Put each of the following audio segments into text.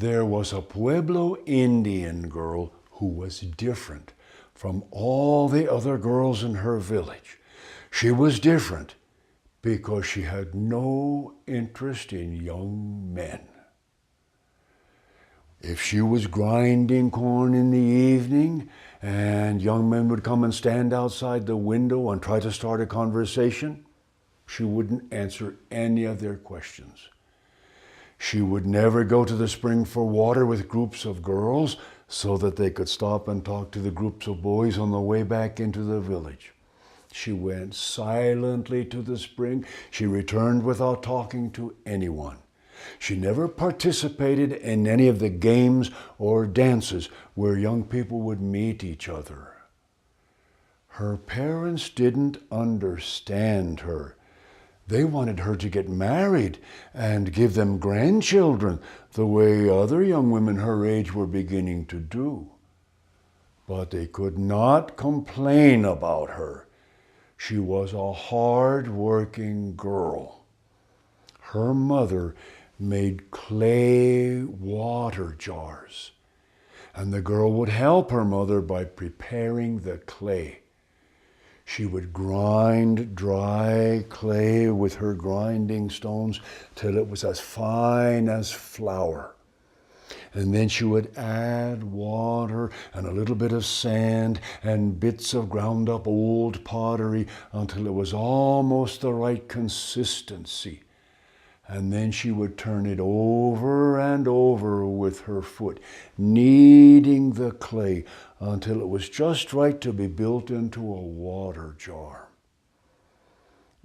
There was a Pueblo Indian girl who was different from all the other girls in her village. She was different because she had no interest in young men. If she was grinding corn in the evening and young men would come and stand outside the window and try to start a conversation, she wouldn't answer any of their questions. She would never go to the spring for water with groups of girls so that they could stop and talk to the groups of boys on the way back into the village. She went silently to the spring. She returned without talking to anyone. She never participated in any of the games or dances where young people would meet each other. Her parents didn't understand her. They wanted her to get married and give them grandchildren the way other young women her age were beginning to do. But they could not complain about her. She was a hard-working girl. Her mother made clay water jars, and the girl would help her mother by preparing the clay. She would grind dry clay with her grinding stones till it was as fine as flour. And then she would add water and a little bit of sand and bits of ground up old pottery until it was almost the right consistency. And then she would turn it over and over with her foot, kneading the clay until it was just right to be built into a water jar.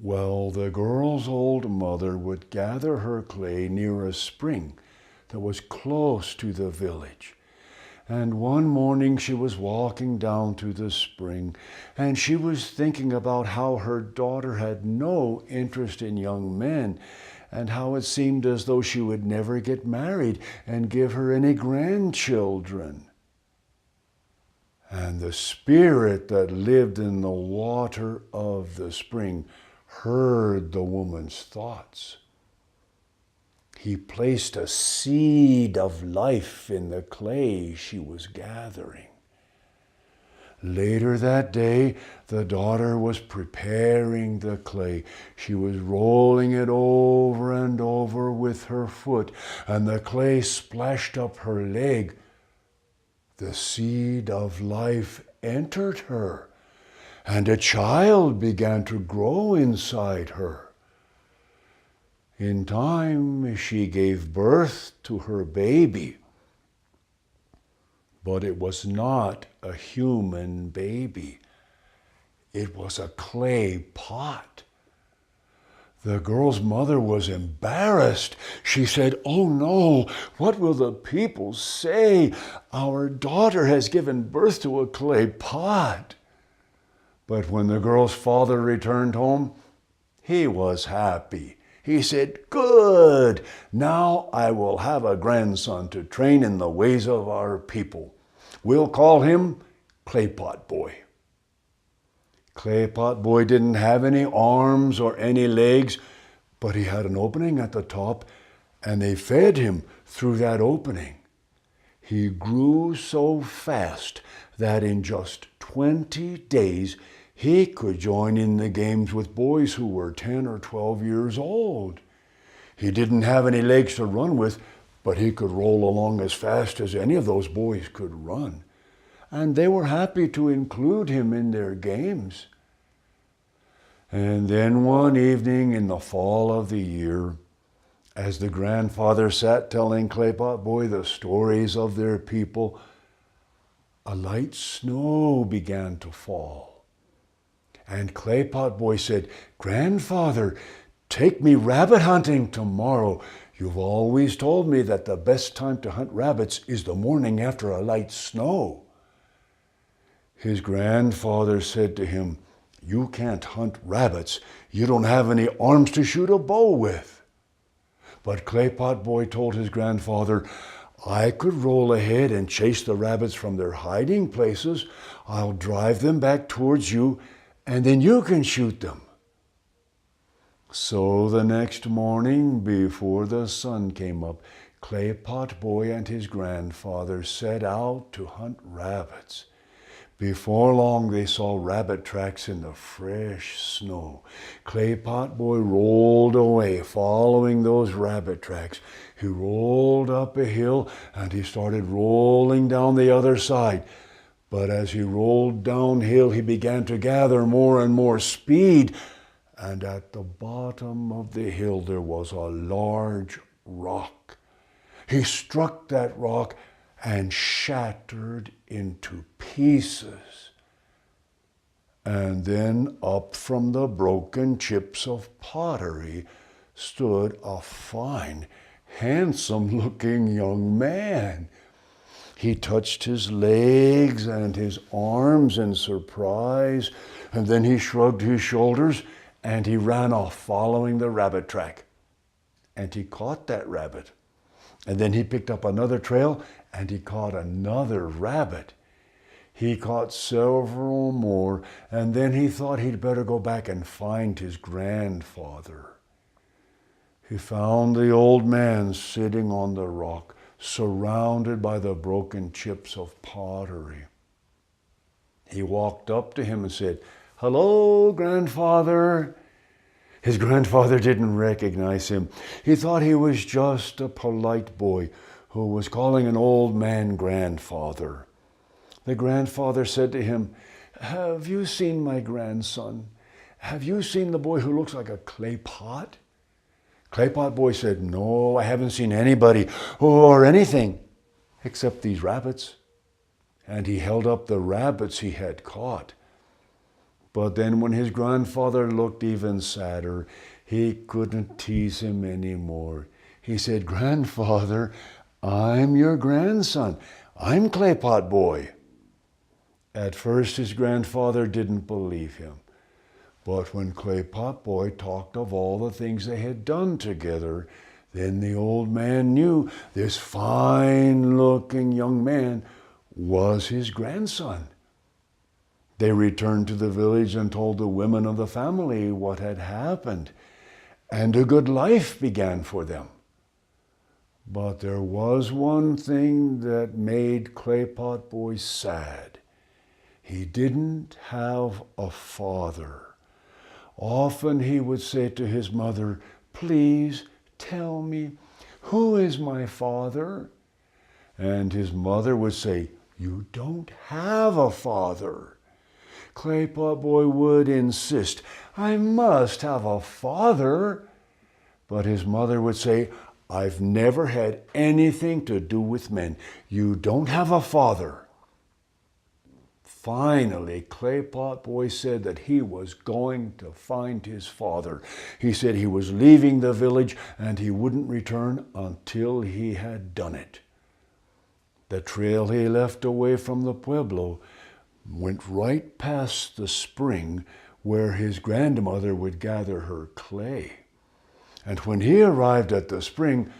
Well, the girl's old mother would gather her clay near a spring that was close to the village. And one morning she was walking down to the spring, and she was thinking about how her daughter had no interest in young men, and how it seemed as though she would never get married and give her any grandchildren. And the spirit that lived in the water of the spring heard the woman's thoughts. He placed a seed of life in the clay she was gathering. Later that day, the daughter was preparing the clay. She was rolling it over and over with her foot, and the clay splashed up her leg. The seed of life entered her, and a child began to grow inside her. In time, she gave birth to her baby. But it was not a human baby. It was a clay pot. The girl's mother was embarrassed. She said, "Oh no, what will the people say? Our daughter has given birth to a clay pot." But when the girl's father returned home, he was happy. He said, "Good, now I will have a grandson to train in the ways of our people. We'll call him Claypot Boy." Claypot Boy didn't have any arms or any legs, but he had an opening at the top, and they fed him through that opening. He grew so fast that in just 20 days, he could join in the games with boys who were 10 or 12 years old. He didn't have any legs to run with, but he could roll along as fast as any of those boys could run. And they were happy to include him in their games. And then one evening in the fall of the year, as the grandfather sat telling Claypot Boy the stories of their people, a light snow began to fall. And Claypot Boy said, "Grandfather, take me rabbit hunting tomorrow. You've always told me that the best time to hunt rabbits is the morning after a light snow." His grandfather said to him, "You can't hunt rabbits. You don't have any arms to shoot a bow with." But Claypot Boy told his grandfather, "I could roll ahead and chase the rabbits from their hiding places. I'll drive them back towards you, and then you can shoot them." So the next morning, before the sun came up, Clay Pot Boy and his grandfather set out to hunt rabbits. Before long, they saw rabbit tracks in the fresh snow. Clay Pot Boy rolled away, following those rabbit tracks. He rolled up a hill and he started rolling down the other side. But as he rolled downhill, he began to gather more and more speed. And at the bottom of the hill, there was a large rock. He struck that rock and shattered into pieces. And then up from the broken chips of pottery stood a fine, handsome-looking young man. He touched his legs and his arms in surprise, and then he shrugged his shoulders and he ran off following the rabbit track. And he caught that rabbit. And then he picked up another trail and he caught another rabbit. He caught several more, and then he thought he'd better go back and find his grandfather. He found the old man sitting on the rock, surrounded by the broken chips of pottery. He walked up to him and said, "Hello, grandfather." His grandfather didn't recognize him. He thought he was just a polite boy who was calling an old man grandfather. The grandfather said to him, "Have you seen my grandson? Have you seen the boy who looks like a clay pot?" Clay Pot Boy said, "No, I haven't seen anybody or anything except these rabbits." And he held up the rabbits he had caught. But then when his grandfather looked even sadder, he couldn't tease him anymore. He said, "Grandfather, I'm your grandson. I'm Clay Pot Boy." At first, his grandfather didn't believe him. But when Clay Pot Boy talked of all the things they had done together, then the old man knew this fine-looking young man was his grandson. They returned to the village and told the women of the family what had happened, and a good life began for them. But there was one thing that made Clay Pot Boy sad. He didn't have a father. Often he would say to his mother, "Please tell me, who is my father?" And his mother would say, "You don't have a father." Clay Pot Boy would insist, "I must have a father." But his mother would say, "I've never had anything to do with men. You don't have a father." Finally, Clay Pot Boy said that he was going to find his father. He said he was leaving the village and he wouldn't return until he had done it. The trail he left away from the Pueblo went right past the spring where his grandmother would gather her clay. And when he arrived at the spring,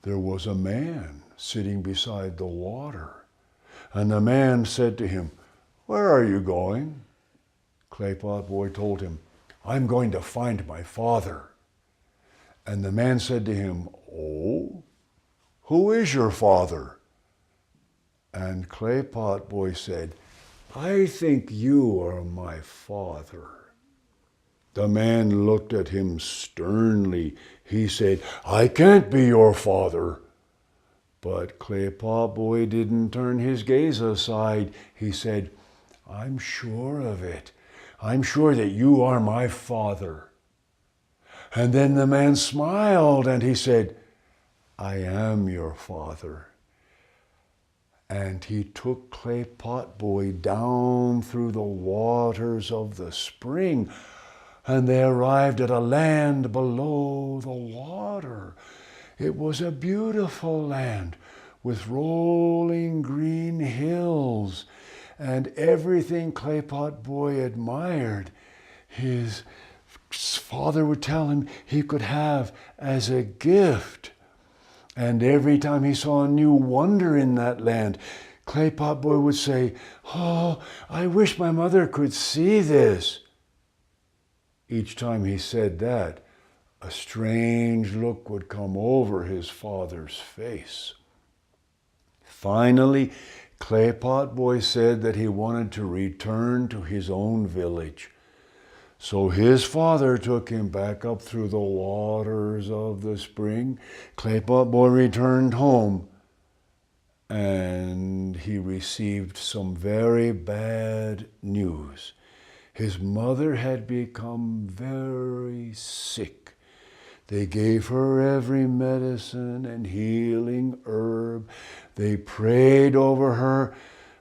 there was a man sitting beside the water. And the man said to him, "Where are you going?" Clay Pot Boy told him, "I'm going to find my father." And the man said to him, "Oh, who is your father?" And Clay Pot Boy said, "I think you are my father." The man looked at him sternly. He said, "I can't be your father." But Clay Pot Boy didn't turn his gaze aside. He said, "I'm sure of it. I'm sure that you are my father." And then the man smiled and he said, "I am your father." And he took Clay Pot Boy down through the waters of the spring, and they arrived at a land below the water. It was a beautiful land with rolling green hills and everything Clay Pot Boy admired. His father would tell him he could have as a gift. And every time he saw a new wonder in that land, Clay Pot Boy would say, "Oh, I wish my mother could see this." Each time he said that, a strange look would come over his father's face. Finally, Clay Pot Boy said that he wanted to return to his own village. So his father took him back up through the waters of the spring. Clay Pot Boy returned home, and he received some very bad news. His mother had become very sick. They gave her every medicine and healing herb. They prayed over her,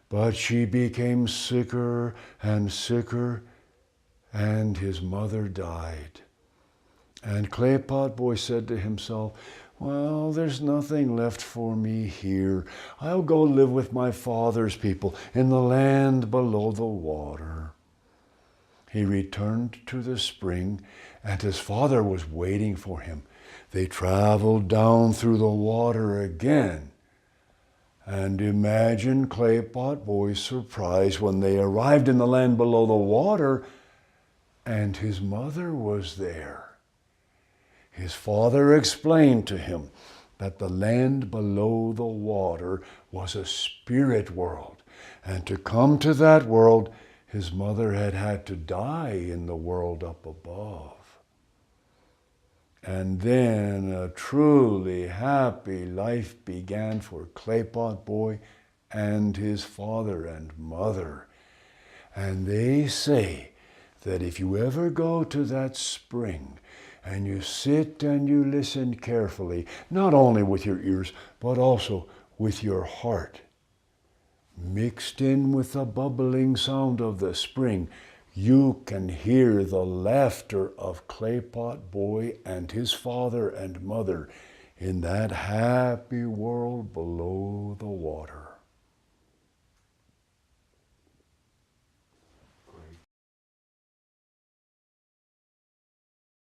but she became sicker and sicker, and his mother died. And Clay Pot Boy said to himself, well, there's nothing left for me here. I'll go live with my father's people in the land below the water. He returned to the spring, and his father was waiting for him. They traveled down through the water again. And imagine Clay Pot Boy's surprise when they arrived in the land below the water, and his mother was there. His father explained to him that the land below the water was a spirit world, and to come to that world, his mother had had to die in the world up above. And then a truly happy life began for Clay Pot Boy and his father and mother. And they say that if you ever go to that spring and you sit and you listen carefully, not only with your ears, but also with your heart, mixed in with the bubbling sound of the spring, you can hear the laughter of Clay Pot Boy and his father and mother in that happy world below the water.